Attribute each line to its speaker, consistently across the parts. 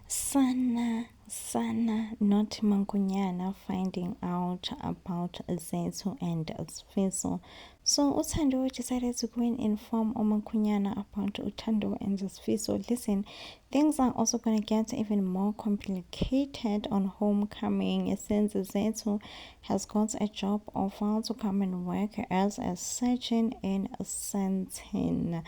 Speaker 1: Sana, not Mankunyana finding out about Zethu and Sfiso. So Utando decided to go and inform Omankunyana about Utando and Sfiso. Listen, things are also going to get even more complicated on homecoming since Zethu has got a job offer to come and work as a surgeon in Sentin.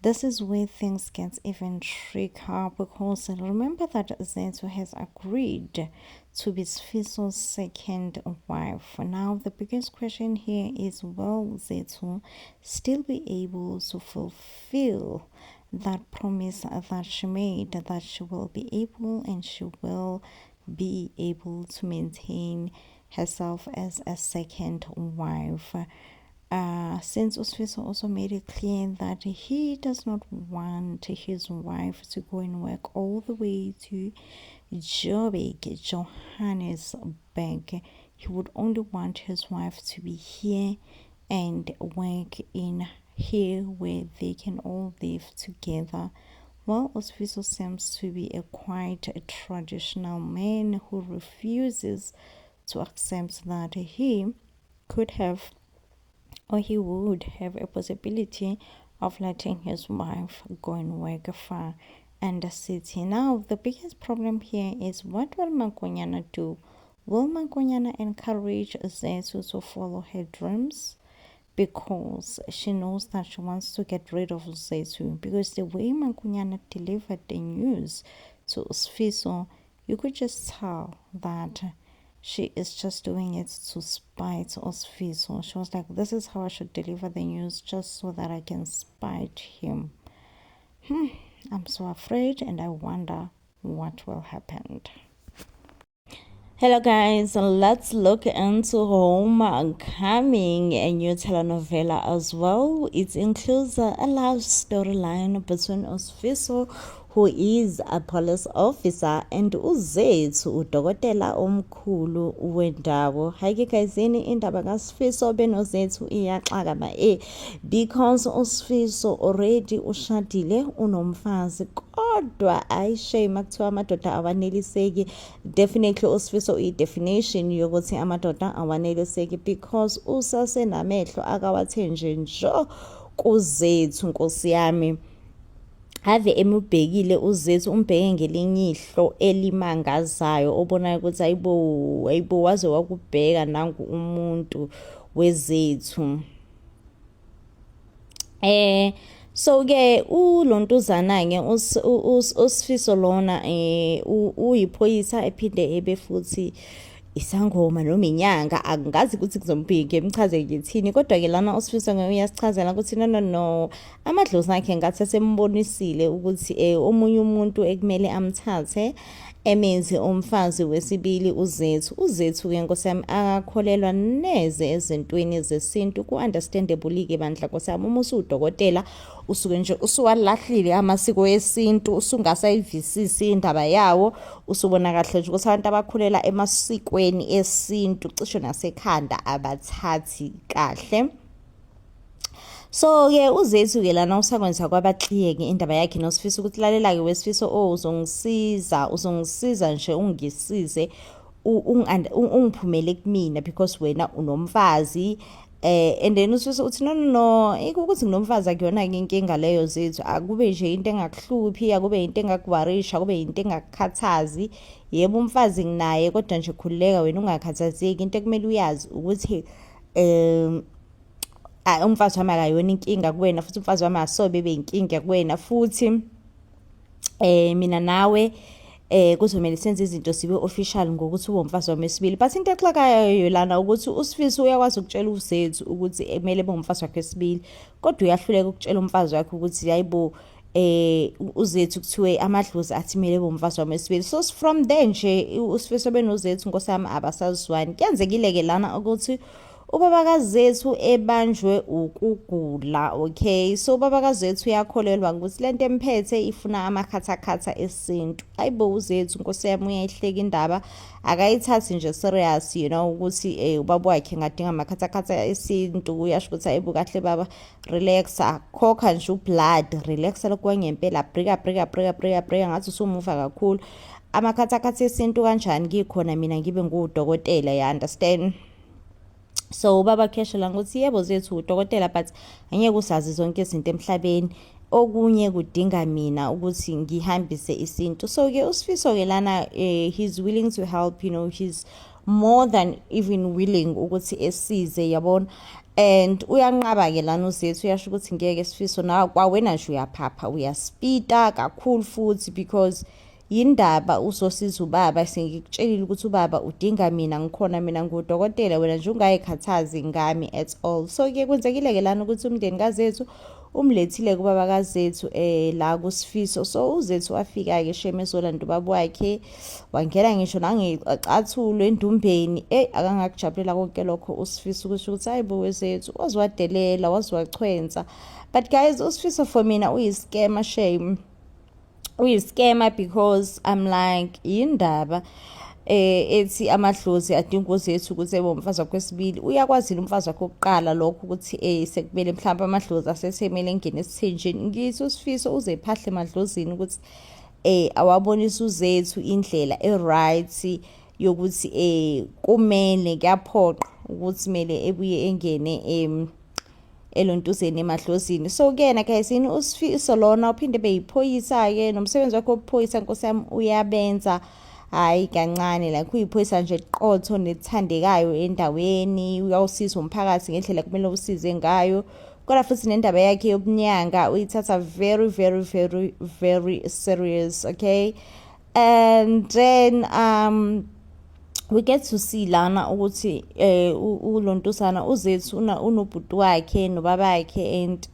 Speaker 1: This is where things get even trickier because remember that Zethu has agreed to be Sfiso's second wife. Now, the biggest question here is, will Zethu still be able to fulfill that promise that she made, that she will be able and she will be able to maintain herself as a second wife? Since Usfiso also made it clear that he does not want his wife to go and work all the way to Joburg, Johannesburg. He would only want his wife to be here and work in here where they can all live together. Well, Usfiso seems to be quite a traditional man who refuses to accept that he could have or he would have a possibility of letting his wife go and work far and the city. Now, the biggest problem here is, what will Mankunyana do? Will Mankunyana encourage Zethu to follow her dreams? Because she knows that she wants to get rid of Zethu. Because the way Mankunyana delivered the news to Sfiso, you could just tell that she is just doing it to spite Sfiso. She was like, this is how I should deliver the news just so that I can spite him. I'm so afraid and I wonder what will happen. Hello guys, let's look into Homecoming, a new telenovela as well. It includes a love storyline between Sfiso, who is a police officer, and uZethu, udokotela omkhulu wendawo. Hayi guys, indaba kaSfiso benoZethu iyaxaka because uSfiso already ushadile, unomfazi, kodwa ayishame kuthiwa amadoda awaneliseki. Definitely uSfiso i-definition yokuthi amadoda awaneliseki because usasenamehlo akawathenje njo kuZethu, nkosi yami. Ave emubhekile uZethu, umbheke ngelinye ihlo elimangazayo, obonayo ukuthi ayibo waze wakubheka nangu umuntu weZethu. So-ke ulontuzana-ke uSfiso lona uyiphoyisa ephinde ebe futhi isangoma noma inyanga, angazi ukuthi kuzombike mchaze ngithini, kodwa-ke lana uSfiso uyasichazela ukuthi no amadlozi akhe ngathi asembonisile ukuthi omunye umuntu ekumele amthathe emenze umfazi wesibili uZethu-ke nkosi yami akakholelwa neze ezintweni zesintu. Ku-understandable-ke bandla nkosi yami, uma usudokotela usuke nje usuwalahlile amasiko esintu, usungasayivisisi indaba yawo, usubona kahle nje ukuthi abantu abakhulela emasikweni esintu cishe nasekhanda abathathi kahle. So-ke uZethu-ke lana usakwenza kwabaxhiyeke indaba yakhe noSfiso ukuthi lalela-ke weSfiso, uzongisiza nje ungisize ungiphumele kumina because wena unomfazi. And then uSfiso uthi no ukuthi nginomfazi akuyona-ke inkinga leyo Zethu, akube nje into engakuhluphi, akube into engakuwarisha, akube into engakukhathazi. Yebo umfazi nginaye, kodwa nje khululeka wena ungakhathazeki. Into ekumele uyazi ukuthi umfazi wami akayona inkinga kuwena, futhi umfazi wami asobe beyinkinga kuwena, futhi mina nawe kuzomele senze izinto sibe official ngokuthi ube umfazi wami wesibili. But into exakayo lana ukuthi uSfiso uyakwazi ukutshela uZethu ukuthi kumele ube umfazi wakhe wesibili, kodwa uyahluleka ukutshela umfazi wakhe ukuthi hayibo uZethu kuthiwe amadlozi athi kumele ube umfazi wami wesibili. So from there nje uSfiso benoZethu nkosi yami abasazwani. Kuyenzekile-ke lana ukuthi ubabakazi zethu ebanjwe ukugula, okay? So ubabakazi zethu uyakholelwa ukuthi lento emphethe ifuna amakhathakhatha esintu. Ayibo uzethu Nkosi yami uyayihleka indaba, akayithathi nje serious, ukuthi ubaba wakhe ngadinga amakhathakhatha esintu. Uyasho ukuthi ayibo kahle baba, relaxa, khokha nje ublood, relaxa lokhu kwangempela, brika ngathi usumuva kakhulu. Amakhathakhatha esintu kanjani ngikhona mina ngibe ngudokotela, you understand? So ubaba kheshela ngokuthi yebo zethu udokotela but angeke usazi zonke izinto emhlabeni, okunye kudinga mina ukuthi ngihambise isintu. So ke uSifiso ke lana he's willing to help, he's more than even willing ukuthi esize, yabona. And uyanqaba ke lana uzethu, uyasho ukuthi ngeke Sifiso na kwawena nje uyaphapha, uyaspita kakhulu futhi, because yindaba uzosiza ubaba. Sengikutshelile ukuthi ubaba udinga mina, ngikhona mina ngudokotela, wena nje ungayikhathazi ngami at all. So ke kwenzekile ke lana ukuthi umndeni kazethu umlethile kubaba kazethu la kuSifiso. So uzethu wafika ke sheme ezolanda ubaba wakhe, wangena ngisho nangecathulo endumbeni. Akangakujabulela konke lokho uSifiso, ukuthi hayibo wezethu waziwadelela, waziwachwenza. But guys, uSifiso for mina uyi-scammer, shame. Uyi-scammer because I'm like yindaba ethi amadlozi adinga uzethu ukuthi ebe umfazi wakhe wesibili. Uyakwazile umfazi wakhe wokuqala lokho ukuthi sekumele mhlawumbe amadlozi asesemele engene esithenjini. Ngithi uSifiso uze ephahle emadlozini ukuthi awabonisa uzethu indlela e-right yokuthi kumele kuyaphoqa ukuthi kumele ebuye engene elontuzeni emadlozini. So kena guysini uSifiso lona uphinde beyiphoyisa ke, nomsebenzi wakhe wophoyisa Nkosi yami uyabenza, hayi kancane, like uyiphoyisa nje qotho nethandekayo endaweni. Uyawusiza umphakathi ngendlela kumele usize ngayo, kodwa futhi nendaba yakhe yobunyanga uyithatha very very very very serious, okay? And then we get to see lana ukuthi ulontusana uzethu unobhuti wakhe nobabakhe, and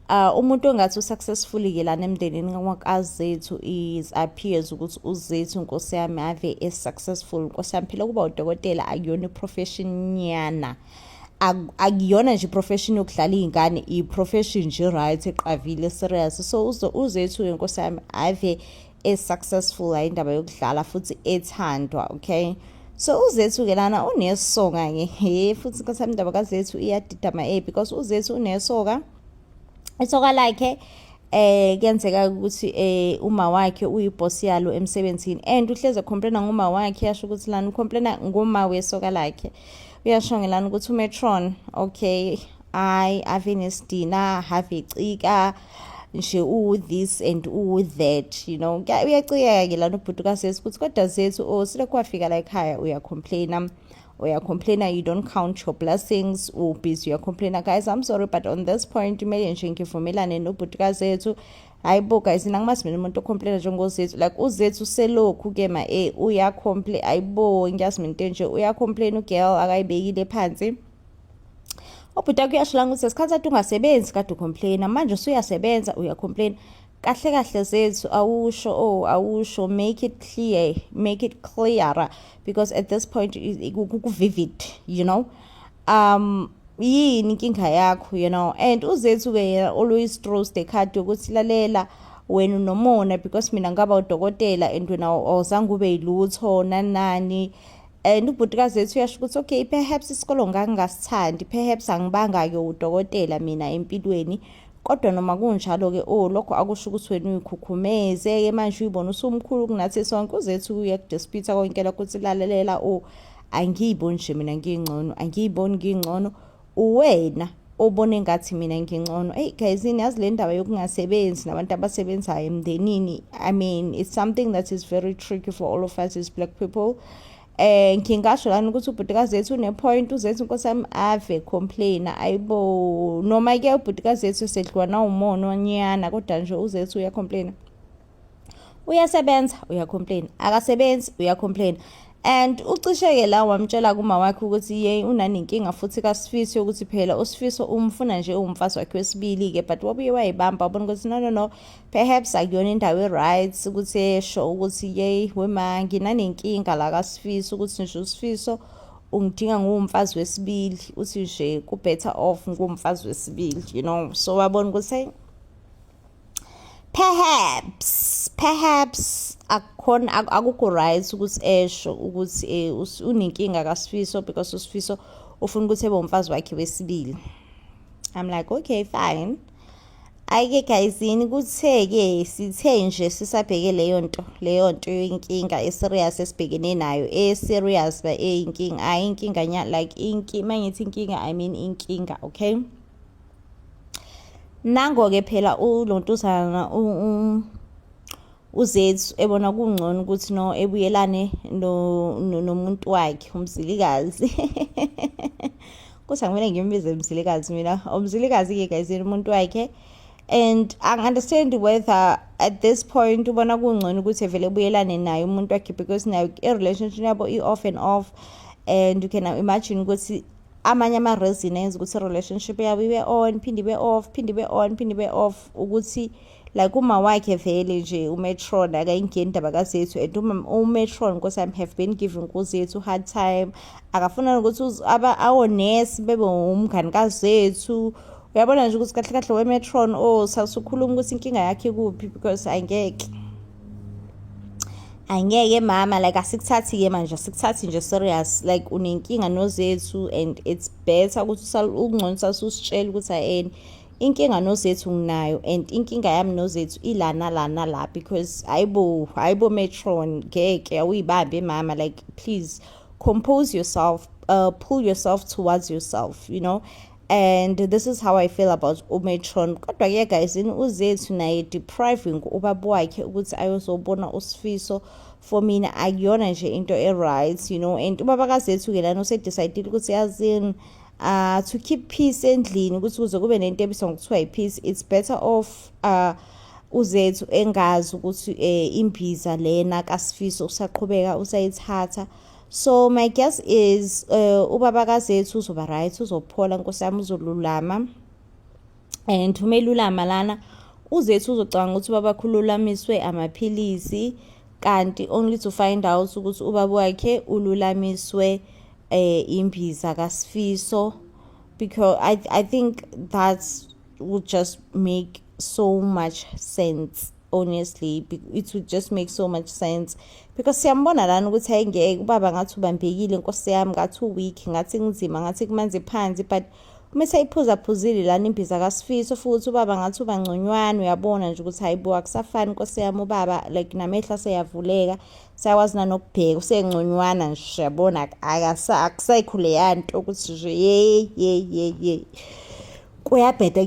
Speaker 1: umuntu ongathi usuccessfully ke lana emndenini wakazethu is appears ukuthi uzethu Nkosi yami ave successful. Nkosi yami phela kuba udokotela akuyona profession yana, akuyona nje profession yokudlala izingane, i-profession nje right eqavile serious. So uzethu Nkosi yami ave successful ayindaba yokudlala futhi ethandwa, okay? So uzethu ke lana unesoka ke futhi Nkosi yami indaba kazethu iyadidama because uzethu unesoka. Isoka lakhe kuyenzeka ukuthi uma wakhe uyiboss yalo emsebenzini, and uhleze complaina ngoma wakhe, yasho ukuthi lana ucomplaina ngoma wesoka lakhe. Uyasho ngelana ukuthi uMetron, okay, ave nesidina, have icika nje this and that, uyacika ke lana ubhuti kazethu ukuthi kodwa zethu silokhu wafika la ekhaya uyacomplaina, you don't count your blessings, busy uyacomplaina. Guys, I'm sorry but on this point kumele nje ngivumelane nobhuti kazethu. Hayibo guys, nangimazi mina umuntu ocomplaina njengozethu, like uzethu selokhu ke uyacomplain. Hayibo ngiyazi mina into nje uyacomplain, ugirl akayibekile phansi. Ubhuti wakhe uyasho la ukuthi esikhathi sathi ungasebenzi kade ucomplaina, manje usuyasebenza uyacomplaina. Kahle kahle zethu awusho, make it clearer, because at this point vivid, yini inkinga yakho, and uzethu ke always throws the card yokuthi lalela wena unomona because mina ngaba udokotela and wena awuzange ube yilutho nani. And ubhuti kazethu uyasho ukuthi okay, perhaps isikolo ngangasithandi, perhaps angibanga ke udokotela mina empilweni, kodwa noma kunjalo ke lokho akusho ukuthi wena uyikhukhumeze ke manje uyibona usumkhulu kunathi sonke. Uzethu uyakudespita konke lokho ukuthi lalela angiyiboni nje mina ngingcono, angiyiboni ngingcono, uwena obone ngathi mina ngingcono. Hey guys, yazi le ndaba yokungasebenzi nabantu abasebenzayo emndenini, I mean it's something that is very tricky for all of us as black people. Ngingasho lana ukuthi ubhuti kazethu unepoint. Uzethu Nkosi yami ave complaina, ayibo noma ke ubhuti kazethu sedliwa na umono nyana, kodwa nje uzethu uyacomplaina. Uyasebenza uyacomplaina, akasebenzi uyacomplaina. And ucisheke la wamtshela kuma wakhe ukuthi unanenkinga futhi kaSifiso ukuthi phela uSifiso umfuna nje umfazi wakhe wesibili ke, but wabuye wayibamba wabona ukuthi no perhaps akuyona indawo right ukuthi esho ukuthi wema nginanenkinga la kaSifiso, ukuthi nje uSifiso ungidinga ngumfazi wesibili uthi nje ku better off ngumfazi wesibili, you know. So wabona ukuthi perhaps akukho right ukuthi esho ukuthi unenkinga kaSifiso because uSifiso ufuna ukuthi ebe umfazi wakhe wesibili. I'm like, okay, fine. Ayike guyisini kuthe-ke sithe nje sisabheke leyo nto inkinga eserious esibhekene nayo serious ba inkinga inkinga like mangithi inkinga I mean inkinga, okay. Nango-ke phela ulontuzana uzethu ebona kungcono ukuthi no ebuyelane nomuntu wakhe umzilikazi kuthi angimele ngimbize umzilikazi mina umzilikazi-ke guyisini umuntu wakhe. And I understand whether at this point ubona kungcono ukuthi vele buyelane naye umuntu wakhe because now a relationship yabo off and off, and you can imagine ukuthi amanye ama-reason enza ukuthi relationship yabo ibe on phinde ibe off phinde ibe on phinde ibe off ukuthi like uma wakhe vele nje umetron akayingeni indaba kazethu, and umetron because I have been giving kuzethu hard time akafuna ukuthi awonesi bebe umngani kazethu. Uyabona nje ukuthi kahle kahle wemetron sasukhuluma ukuthi inkinga yakhe kuphi because angeke mama like asikuthathi-ke manje asikuthathi nje serious like unenkinga nozethu, and it's better ukuthi ungcono sasusitshela ukuthi ayeni inkinga nozethu nginayo and inkinga yami nozethu ilana la because ayibo metron ngeke awuyibambe mama like please compose yourself, pull yourself towards yourself, you know. And this is how I feel about umetron. Kodwa-ke guys uzethu naye depriving ubaba wakhe ukuthi ayozobona uSifiso for mina akuyona nje into right, you know. And ubaba kazethu-ke lana usedecide ukuthi yazini to keep peace endlini ukuthi kuze kube nento ebizwa ngokuthiwa i-peace, it's better off uzethu engazi ukuthi imbiza lena kaSifiso usaqhubeka usayithatha. So my guess is ubaba kazethu uzoba right, uzophola nkosi yami, uzolulama, and umelulama lana uzethu uzocanga ukuthi ubaba khululamiswe amaphilisi kanti only to find out ukuthi ubaba wakhe ululamiswe imbiza kaSifiso, because I think that would just make so much sense. Honestly, it would just make so much sense because siyambona lana ukuthi ayingeke ubaba ngathi ubambekile nkosi yami, ngathi weak, ngathi nzima, ngathi kumanzi phansi, but uma sayiphuzaphuzile lana imbiza kaSifiso futhi ubaba ngathi ubangconywana. Uyabona nje ukuthi hayibo akusafani nkosi yami, ubaba like namehla seyavuleka, sayakwazi nanokubheka, usengconywana nje. Uyabona akusayikhule yanto ukuthi nje ye kuyabheda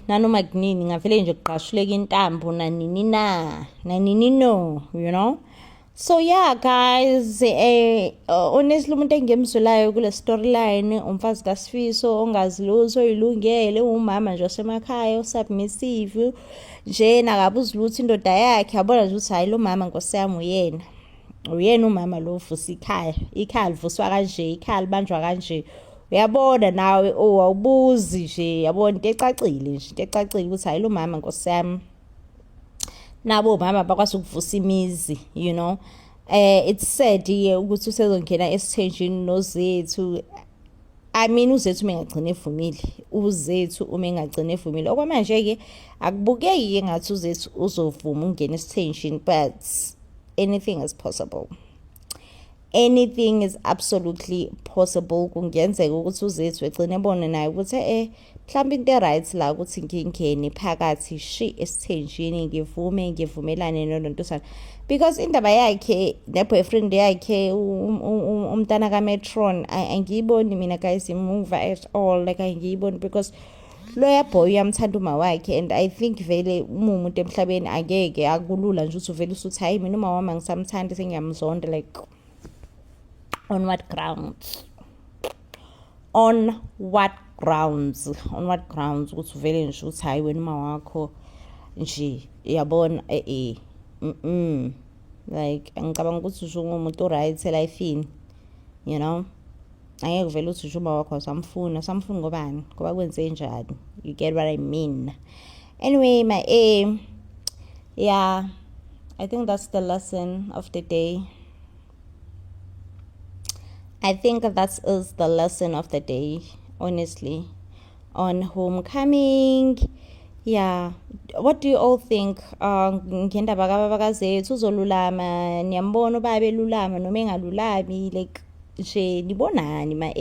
Speaker 1: nanoma kunini ngavele nje kuqashuleka intambo nanini no, you know. So yeah guys, honestly umuntu engemzulayo kule storyline umfazi kaSifiso ongazi lutho ilungele, umama nje wasemakhaya usubmissive nje nakabuzi lutho indoda yakhe. Yabona nje ukuthi hayi lo mama nkosi yami uyena umama lo uvusa ikhaya livuswa kanje, ikhaya libanjwa kanje. Uyabona nawe awubuzi nje, yabona into ecacile ukuthi hayi lo mama nkosi yami. Nabo mama bakwazi ukuvusa imizi, you know. It's sad ukuthi usezongena esithenjini nozethu. I mean uzethu mengagcina evumile, okwamanje-ke akubukeki-ke ngathi uzethu uzovuma ungena esithenjini, but anything is possible. Anything is absolutely possible. Kungenzeka ukuthi uzethu egcine ebone naye ukuthi mhlawumbe into right la ukuthi ngingene phakathi esithenjini ngivumelane nontosana, because indaba yakhe ne-boyfriend yakhe umntana kametron angiyiboni mina guys imuva at all, like angiyiboni because loya boy uyamthanda uma wakhe, and I think vele umuntu emhlabeni akeke akulula nje ukuthi uvele usuthi hayi mina uma wami ngisamthanda sengiyamzonda. Like on what grounds ukuthi uvele nje uthi hayi wena uma wakho nje, yabona like ngicabanga ukuthi nje ungumuntu right elifini, you know. Angeke vele uthi nje uma wakho samfuna ngobani ngoba kwenze njani, you get what I mean. Anyway my yeah, I think that's the lesson of the day. I think that is the lesson of the day, honestly, on homecoming. Yeah, what do you all think? Ngendaba kababakazethu uzolulama, niyambona uba belulama noma engalulami, like nje nibonani ma